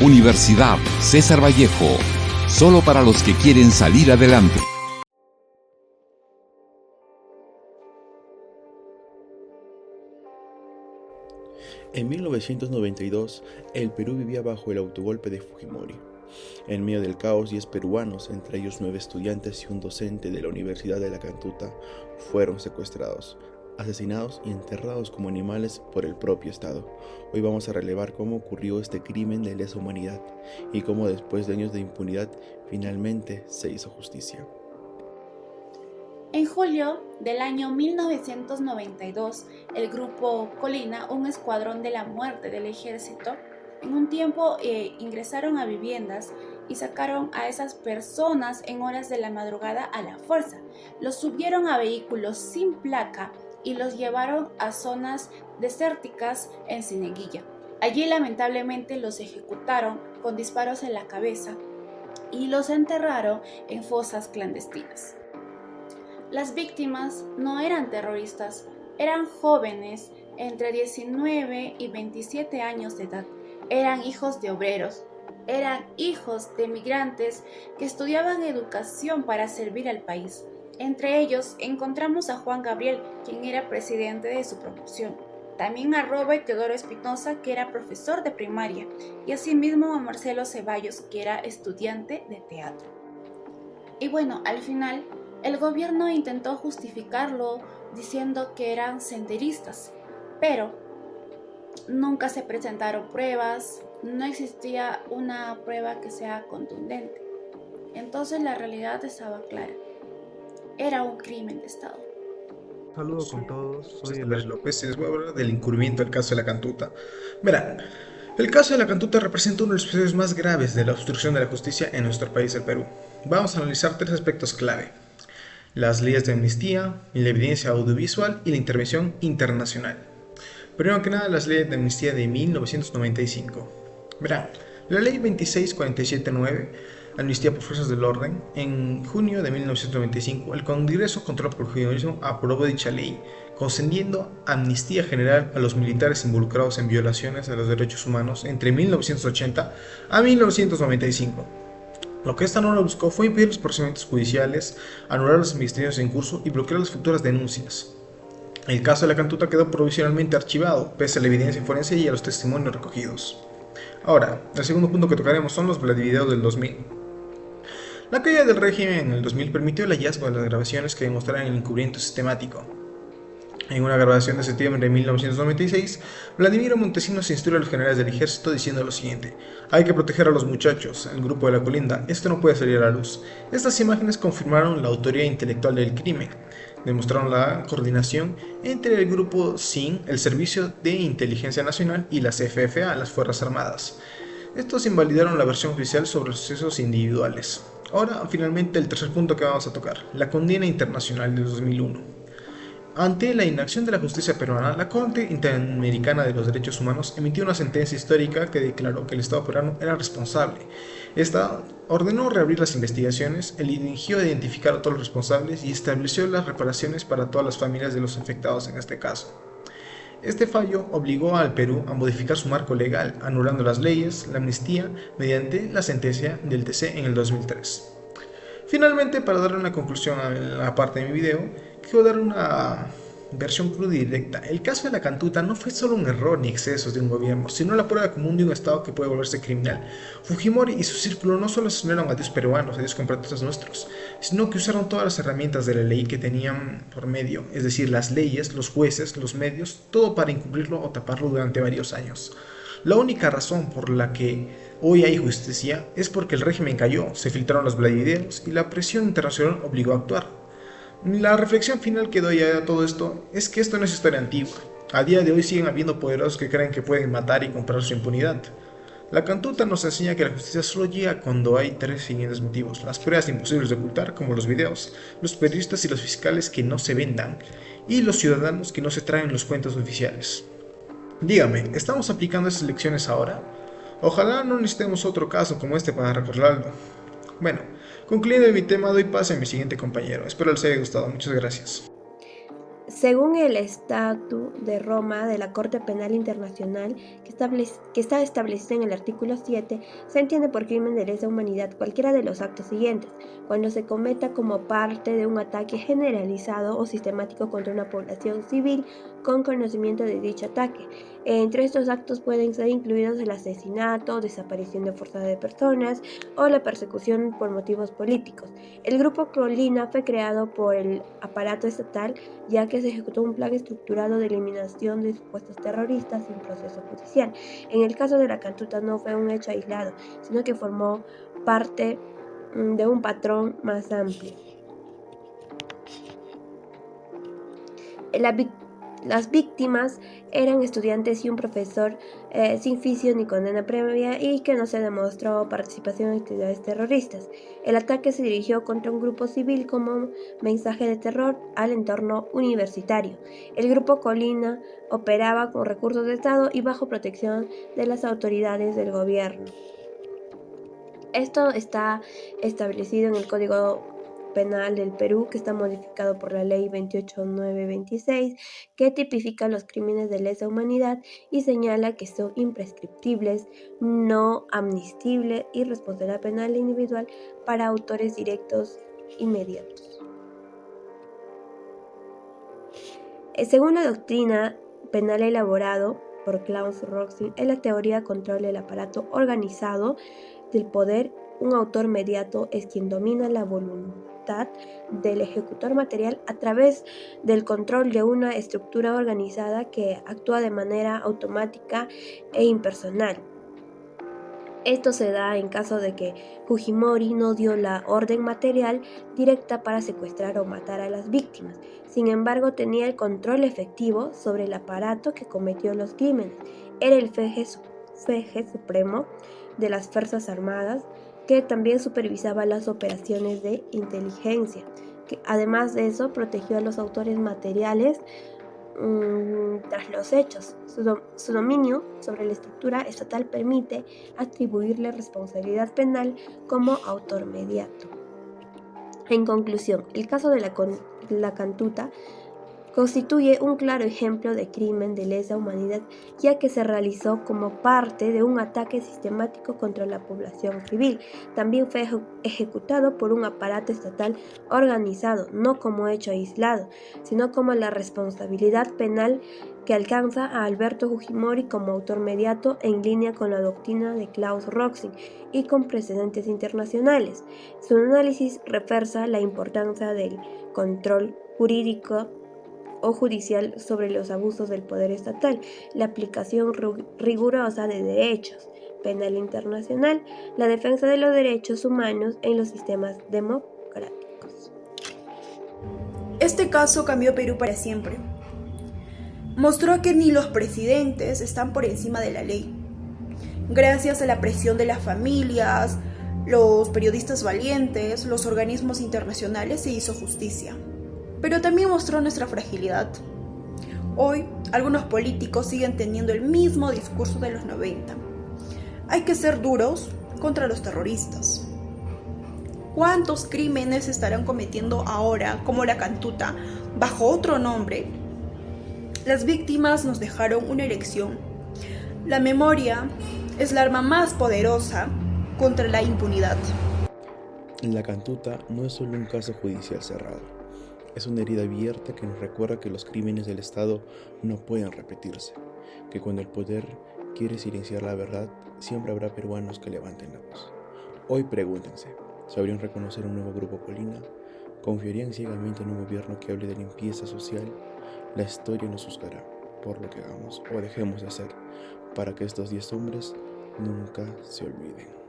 Universidad César Vallejo, solo para los que quieren salir adelante. En 1992, el Perú vivía bajo el autogolpe de Fujimori. En medio del caos, 10 peruanos, entre ellos 9 estudiantes y un docente de la Universidad de La Cantuta, fueron secuestrados, asesinados y enterrados como animales por el propio Estado. Hoy vamos a relevar cómo ocurrió este crimen de lesa humanidad y cómo después de años de impunidad, finalmente se hizo justicia. En julio del año 1992, el grupo Colina, un escuadrón de la muerte del ejército, en un tiempo ingresaron a viviendas y sacaron a esas personas en horas de la madrugada a la fuerza. Los subieron a vehículos sin placa y los llevaron a zonas desérticas en Cieneguilla. Allí lamentablemente los ejecutaron con disparos en la cabeza y los enterraron en fosas clandestinas. Las víctimas no eran terroristas, eran jóvenes entre 19 y 27 años de edad. Eran hijos de obreros, eran hijos de migrantes que estudiaban educación para servir al país. Entre ellos encontramos a Juan Gabriel, quien era presidente de su promoción. También a Robert Teodoro Espinosa, que era profesor de primaria, y asimismo a Marcelo Ceballos, que era estudiante de teatro. Y bueno, al final, el gobierno intentó justificarlo diciendo que eran senderistas, pero nunca se presentaron pruebas, no existía una prueba que sea contundente. Entonces la realidad estaba clara. Era un crimen de Estado. Saludo con todos, soy Andrés López y les voy a hablar del encubrimiento del caso de La Cantuta. Verán, el caso de La Cantuta representa uno de los episodios más graves de la obstrucción de la justicia en nuestro país, el Perú. Vamos a analizar 3 aspectos clave: las leyes de amnistía, la evidencia audiovisual y la intervención internacional. Primero que nada, las leyes de amnistía de 1995. Verán, la ley 26479, amnistía por fuerzas del orden, en junio de 1995, el Congreso controlado por el Fujimorismo aprobó dicha ley, concediendo amnistía general a los militares involucrados en violaciones a los derechos humanos entre 1980 a 1995. Lo que esta norma buscó fue impedir los procedimientos judiciales, anular las investigaciones en curso y bloquear las futuras denuncias. El caso de La Cantuta quedó provisionalmente archivado, pese a la evidencia forense y a los testimonios recogidos. Ahora, el segundo punto que tocaremos son los Vladivideos del 2000. La caída del régimen en el 2000 permitió el hallazgo de las grabaciones que demostraran el encubrimiento sistemático. En una grabación de septiembre de 1996, Vladimiro Montesinos instruye a los generales del ejército diciendo lo siguiente: hay que proteger a los muchachos, el grupo de la colinda, esto no puede salir a la luz. Estas imágenes confirmaron la autoría intelectual del crimen, demostraron la coordinación entre el grupo SIN, el Servicio de Inteligencia Nacional, y las FFA, las Fuerzas Armadas. Estos invalidaron la versión oficial sobre los sucesos individuales. Ahora, finalmente, el tercer punto que vamos a tocar: la condena internacional de 2001. Ante la inacción de la justicia peruana, la Corte Interamericana de los Derechos Humanos emitió una sentencia histórica que declaró que el Estado peruano era responsable. Esta ordenó reabrir las investigaciones, eligió identificar a todos los responsables y estableció las reparaciones para todas las familias de los afectados en este caso. Este fallo obligó al Perú a modificar su marco legal, anulando las leyes, la amnistía, mediante la sentencia del TC en el 2003. Finalmente, para darle una conclusión a la parte de mi video, quiero dar una versión cruda y directa. El caso de La Cantuta no fue solo un error ni excesos de un gobierno, sino la prueba común de un Estado que puede volverse criminal. Fujimori y su círculo no solo asesinaron a 10 peruanos, a 10 compatriotas nuestros, sino que usaron todas las herramientas de la ley que tenían por medio, es decir, las leyes, los jueces, los medios, todo para encubrirlo o taparlo durante varios años. La única razón por la que hoy hay justicia es porque el régimen cayó, se filtraron los Vladivideos y la presión internacional obligó a actuar. La reflexión final que doy a todo esto es que esto no es historia antigua. A día de hoy siguen habiendo poderosos que creen que pueden matar y comprar su impunidad. La Cantuta nos enseña que la justicia solo llega cuando hay 3 siguientes motivos: las pruebas imposibles de ocultar, como los videos, los periodistas y los fiscales que no se vendan, y los ciudadanos que no se traen los cuentos oficiales. Dígame, ¿estamos aplicando esas lecciones ahora? Ojalá no necesitemos otro caso como este para recordarlo. Bueno, concluyendo mi tema, doy paso a mi siguiente compañero. Espero les haya gustado. Muchas gracias. Según el Estatuto de Roma de la Corte Penal Internacional, que está establecido en el artículo 7, se entiende por crimen de lesa humanidad cualquiera de los actos siguientes, cuando se cometa como parte de un ataque generalizado o sistemático contra una población civil con conocimiento de dicho ataque. Entre estos actos pueden ser incluidos el asesinato, desaparición de forzada de personas o la persecución por motivos políticos. El Grupo Colina fue creado por el aparato estatal, ya que se ejecutó un plan estructurado de eliminación de supuestos terroristas sin proceso judicial. En el caso de la Cantuta no fue un hecho aislado, sino que formó parte de un patrón más amplio. Las víctimas eran estudiantes y un profesor sin juicio ni condena previa y que no se demostró participación en actividades terroristas. El ataque se dirigió contra un grupo civil como mensaje de terror al entorno universitario. El Grupo Colina operaba con recursos de Estado y bajo protección de las autoridades del gobierno. Esto está establecido en el Código Penal del Perú, que está modificado por la Ley 28926, que tipifica los crímenes de lesa humanidad y señala que son imprescriptibles, no amnistibles y responsabilidad penal individual para autores directos inmediatos. Según la doctrina penal elaborado por Klaus Roxin en la teoría control del aparato organizado del poder, un autor mediato es quien domina la voluntad del ejecutor material a través del control de una estructura organizada que actúa de manera automática e impersonal. Esto se da en caso de que Fujimori no dio la orden material directa para secuestrar o matar a las víctimas. Sin embargo, tenía el control efectivo sobre el aparato que cometió los crímenes. Era el jefe supremo de las Fuerzas Armadas, que también supervisaba las operaciones de inteligencia. Además de eso, protegió a los autores materiales tras los hechos. Su dominio sobre la estructura estatal permite atribuirle responsabilidad penal como autor mediato. En conclusión, el caso de la Cantuta constituye un claro ejemplo de crimen de lesa humanidad, ya que se realizó como parte de un ataque sistemático contra la población civil. También fue ejecutado por un aparato estatal organizado, no como hecho aislado, sino como la responsabilidad penal que alcanza a Alberto Fujimori como autor mediato en línea con la doctrina de Klaus Roxin y con precedentes internacionales. Su análisis refuerza la importancia del control jurídico o judicial sobre los abusos del poder estatal, la aplicación rigurosa de derechos penal internacional, la defensa de los derechos humanos en los sistemas democráticos. Este caso cambió Perú para siempre. Mostró que ni los presidentes están por encima de la ley. Gracias a la presión de las familias, los periodistas valientes, los organismos internacionales, se hizo justicia. Pero también mostró nuestra fragilidad. Hoy, algunos políticos siguen teniendo el mismo discurso de los 90. Hay que ser duros contra los terroristas. ¿Cuántos crímenes estarán cometiendo ahora, como la Cantuta, bajo otro nombre? Las víctimas nos dejaron una lección. La memoria es la arma más poderosa contra la impunidad. La Cantuta no es solo un caso judicial cerrado. Es una herida abierta que nos recuerda que los crímenes del Estado no pueden repetirse, que cuando el poder quiere silenciar la verdad, siempre habrá peruanos que levanten la voz. Hoy pregúntense, ¿sabrían reconocer un nuevo Grupo Colina? ¿Confiarían ciegamente en un gobierno que hable de limpieza social? La historia nos juzgará por lo que hagamos o dejemos de hacer, para que estos 10 hombres nunca se olviden.